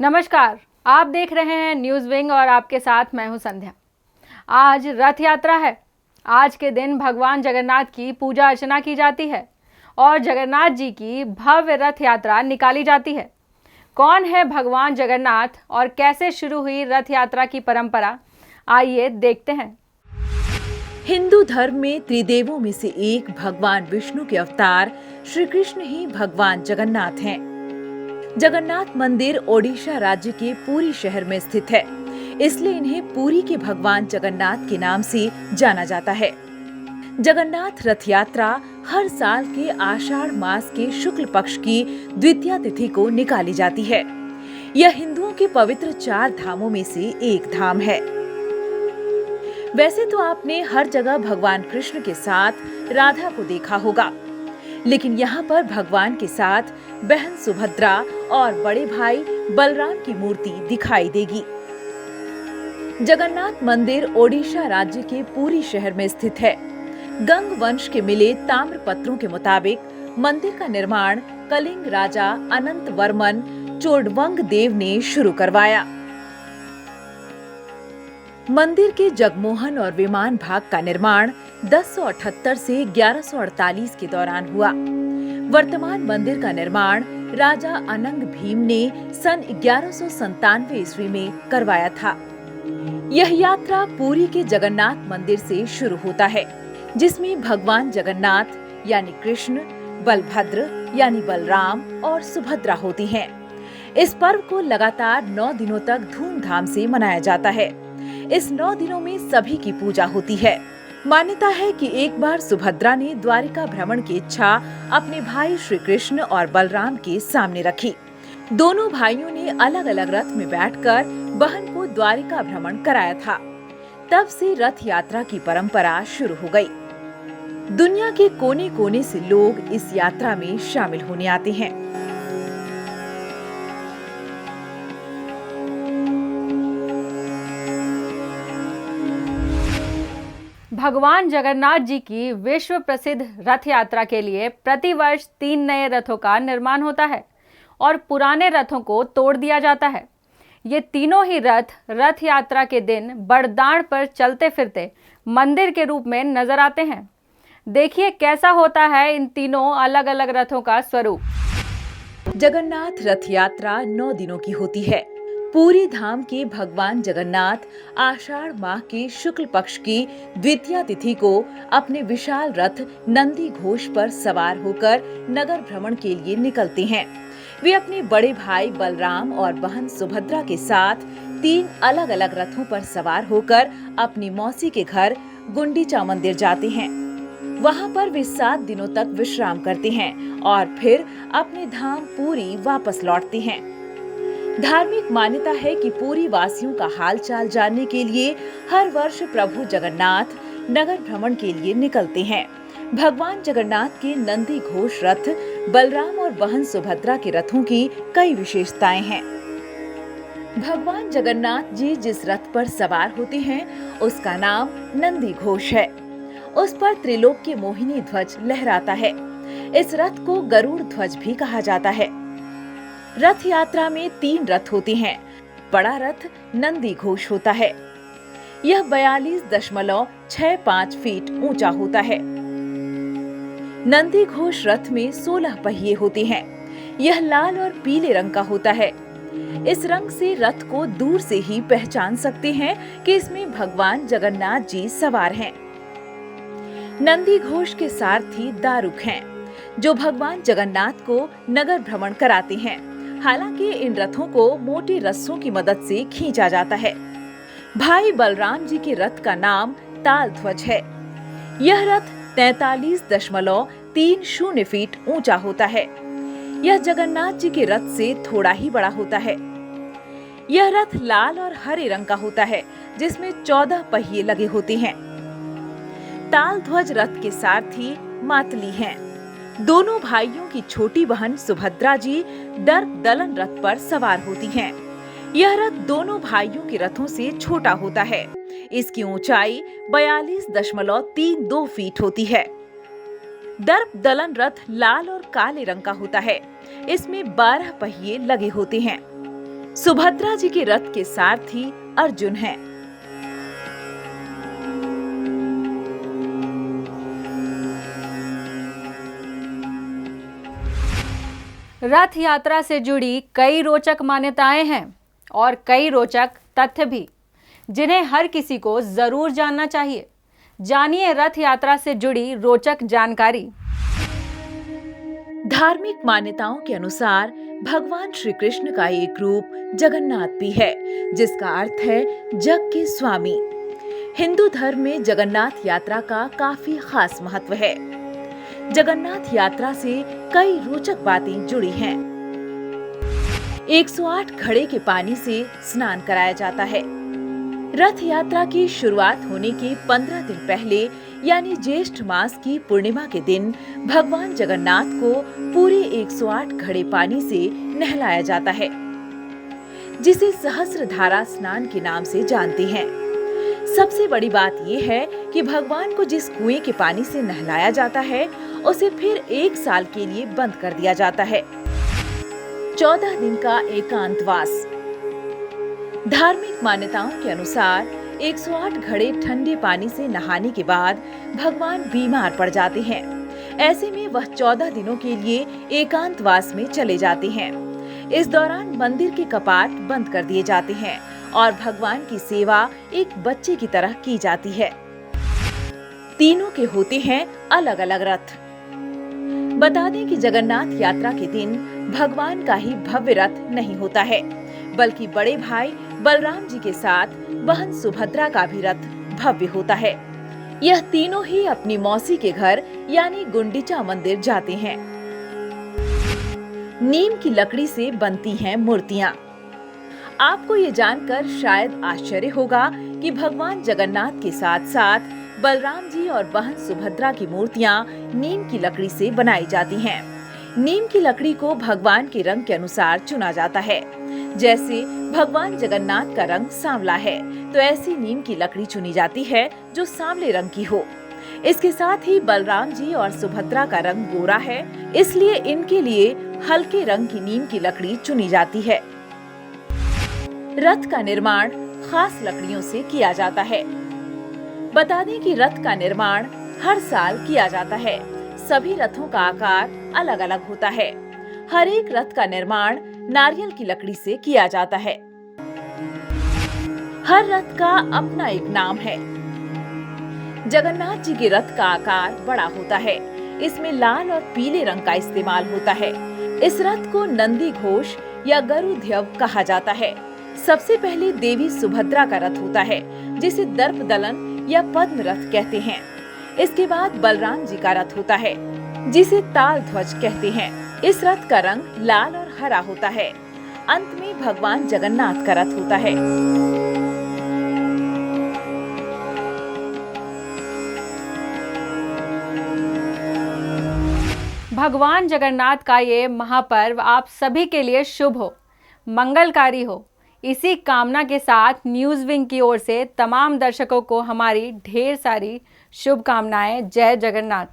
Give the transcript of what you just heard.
नमस्कार, आप देख रहे हैं न्यूज़ विंग और आपके साथ मैं हूं संध्या। आज रथ यात्रा है। आज के दिन भगवान जगन्नाथ की पूजा अर्चना की जाती है और जगन्नाथ जी की भव्य रथ यात्रा निकाली जाती है। कौन है भगवान जगन्नाथ और कैसे शुरू हुई रथ यात्रा की परंपरा, आइए देखते हैं। हिंदू धर्म में त्रिदेवों में से एक भगवान विष्णु के अवतार श्री कृष्ण ही भगवान जगन्नाथ हैं। जगन्नाथ मंदिर ओडिशा राज्य के पुरी शहर में स्थित है, इसलिए इन्हें पुरी के भगवान जगन्नाथ के नाम से जाना जाता है। जगन्नाथ रथ यात्रा हर साल के आषाढ़ मास के शुक्ल पक्ष की द्वितीया तिथि को निकाली जाती है। यह हिंदुओं के पवित्र 4 धामों में से एक धाम है। वैसे तो आपने हर जगह भगवान कृष्ण के साथ राधा को देखा होगा, लेकिन यहाँ पर भगवान के साथ बहन सुभद्रा और बड़े भाई बलराम की मूर्ति दिखाई देगी। जगन्नाथ मंदिर ओडिशा राज्य के पुरी शहर में स्थित है। गंग वंश के मिले ताम्र पत्रों के मुताबिक मंदिर का निर्माण कलिंग राजा अनंत वर्मन चोडवंग देव ने शुरू करवाया। मंदिर के जगमोहन और विमान भाग का निर्माण 1078 से 1148 के दौरान हुआ। वर्तमान मंदिर का निर्माण राजा अनंग भीम ने सन 1197 ईस्वी में करवाया था। यह यात्रा पुरी के जगन्नाथ मंदिर से शुरू होता है, जिसमें भगवान जगन्नाथ यानी कृष्ण, बलभद्र यानी बलराम और सुभद्रा होती हैं। इस पर्व को लगातार 9 दिनों तक धूमधाम से मनाया जाता है। इस 9 दिनों में सभी की पूजा होती है। मान्यता है कि एक बार सुभद्रा ने द्वारिका भ्रमण की इच्छा अपने भाई श्री कृष्ण और बलराम के सामने रखी। दोनों भाइयों ने अलग अलग रथ में बैठकर बहन को द्वारिका भ्रमण कराया था। तब से रथ यात्रा की परंपरा शुरू हो गई। दुनिया के कोने कोने से लोग इस यात्रा में शामिल होने आते हैं। भगवान जगन्नाथ जी की विश्व प्रसिद्ध रथ यात्रा के लिए प्रतिवर्ष 3 नए रथों का निर्माण होता है और पुराने रथों को तोड़ दिया जाता है। ये तीनों ही रथ यात्रा के दिन बड़दांड पर चलते फिरते मंदिर के रूप में नजर आते हैं। देखिए कैसा होता है इन तीनों अलग अलग रथों का स्वरूप। जगन्नाथ रथ यात्रा 9 दिनों की होती है। पुरी धाम के भगवान जगन्नाथ आषाढ़ माह के शुक्ल पक्ष की द्वितीया तिथि को अपने विशाल रथ नंदी घोष पर सवार होकर नगर भ्रमण के लिए निकलते हैं। वे अपने बड़े भाई बलराम और बहन सुभद्रा के साथ 3 अलग अलग रथों पर सवार होकर अपनी मौसी के घर गुंडीचा मंदिर जाते हैं। वहां पर वे 7 दिनों तक विश्राम करते हैं और फिर अपने धाम पुरी वापस लौटते हैं। धार्मिक मान्यता है कि पुरी वासियों का हाल चाल जानने के लिए हर वर्ष प्रभु जगन्नाथ नगर भ्रमण के लिए निकलते हैं। भगवान जगन्नाथ के नंदी घोष रथ बलराम और बहन सुभद्रा के रथों की कई विशेषताएं हैं। भगवान जगन्नाथ जी जिस रथ पर सवार होते हैं उसका नाम नंदी घोष है। उस पर त्रिलोक्य मोहिनी ध्वज लहराता है। इस रथ को गरुड़ ध्वज भी कहा जाता है। रथ यात्रा में 3 रथ होते हैं। बड़ा रथ नंदी घोष होता है। यह 42.65 फीट ऊंचा होता है। नंदी घोष रथ में 16 पहिए होते हैं। यह लाल और पीले रंग का होता है। इस रंग से रथ को दूर से ही पहचान सकते हैं कि इसमें भगवान जगन्नाथ जी सवार हैं। नंदी घोष के सारथी दारुक हैं, जो भगवान जगन्नाथ को नगर भ्रमण कराते हैं। हालांकि इन रथों को मोटे रस्सों की मदद से खींचा जाता है। भाई बलराम जी के रथ का नाम ताल ध्वज है। यह रथ 43.30 फीट ऊंचा होता है। यह जगन्नाथ जी के रथ से थोड़ा ही बड़ा होता है। यह रथ लाल और हरे रंग का होता है, जिसमें 14 पहिए लगे होते हैं। ताल ध्वज रथ के सारथी मातली हैं। दोनों भाइयों की छोटी बहन सुभद्रा जी दर्प दलन रथ पर सवार होती हैं। यह रथ दोनों भाइयों के रथों से छोटा होता है। इसकी ऊंचाई 42.32 फीट होती है। दर्प दलन रथ लाल और काले रंग का होता है। इसमें 12 पहिए लगे होते हैं। सुभद्रा जी के रथ के सारथी अर्जुन हैं। रथ यात्रा से जुड़ी कई रोचक मान्यताएं हैं और कई रोचक तथ्य भी, जिन्हें हर किसी को जरूर जानना चाहिए। जानिए रथ यात्रा से जुड़ी रोचक जानकारी। धार्मिक मान्यताओं के अनुसार भगवान श्री कृष्ण का एक रूप जगन्नाथ भी है, जिसका अर्थ है जग के स्वामी। हिंदू धर्म में जगन्नाथ यात्रा का काफी खास महत्व है। जगन्नाथ यात्रा से कई रोचक बातें जुड़ी हैं। 108 घड़े के पानी से स्नान कराया जाता है। रथ यात्रा की शुरुआत होने के 15 दिन पहले यानी ज्येष्ठ मास की पूर्णिमा के दिन भगवान जगन्नाथ को पूरे 108 घड़े पानी से नहलाया जाता है, जिसे सहस्त्रधारा स्नान के नाम से जानते हैं। सबसे बड़ी बात यह है कि भगवान को जिस कुएं के पानी से नहलाया जाता है उसे फिर 1 साल के लिए बंद कर दिया जाता है। 14 दिन का एकांतवास। धार्मिक मान्यताओं के अनुसार 108 घड़े ठंडे पानी से नहाने के बाद भगवान बीमार पड़ जाते हैं। ऐसे में वह 14 दिनों के लिए एकांतवास में चले जाते हैं। इस दौरान मंदिर के कपाट बंद कर दिए जाते हैं और भगवान की सेवा एक बच्चे की तरह की जाती है। तीनों के होते हैं अलग अलग रथ। बता दें कि जगन्नाथ यात्रा के दिन भगवान का ही भव्य रथ नहीं होता है, बल्कि बड़े भाई बलराम जी के साथ बहन सुभद्रा का भी रथ भव्य होता है। यह तीनों ही अपनी मौसी के घर यानी गुंडीचा मंदिर जाते हैं। नीम की लकड़ी से बनती हैं मूर्तियां। आपको ये जानकर शायद आश्चर्य होगा कि भगवान जगन्नाथ के साथ साथ बलराम जी और बहन सुभद्रा की मूर्तियां नीम की लकड़ी से बनाई जाती हैं। नीम की लकड़ी को भगवान के रंग के अनुसार चुना जाता है। जैसे भगवान जगन्नाथ का रंग सांवला है, तो ऐसी नीम की लकड़ी चुनी जाती है जो सांवले रंग की हो। इसके साथ ही बलराम जी और सुभद्रा का रंग गोरा है, इसलिए इनके लिए हल्के रंग की नीम की लकड़ी चुनी जाती है। रथ का निर्माण खास लकड़ियों से किया जाता है। बता दें कि रथ का निर्माण हर साल किया जाता है। सभी रथों का आकार अलग अलग होता है। हर एक रथ का निर्माण नारियल की लकड़ी से किया जाता है। हर रथ का अपना एक नाम है। जगन्नाथ जी के रथ का आकार बड़ा होता है। इसमें लाल और पीले रंग का इस्तेमाल होता है। इस रथ को नंदी घोष या गरुध्वज कहा जाता है। सबसे पहले देवी सुभद्रा का रथ होता है, जिसे दर्पदलन या पद्म रथ कहते हैं। इसके बाद बलराम जी का रथ होता है, जिसे ताल ध्वज कहते हैं। इस रथ का रंग लाल और हरा होता है। अंत में भगवान जगन्नाथ का रथ होता है। भगवान जगन्नाथ का ये महापर्व आप सभी के लिए शुभ हो, मंगलकारी हो। इसी कामना के साथ न्यूज़ विंग की ओर से तमाम दर्शकों को हमारी ढेर सारी शुभकामनाएं। जय जगन्नाथ।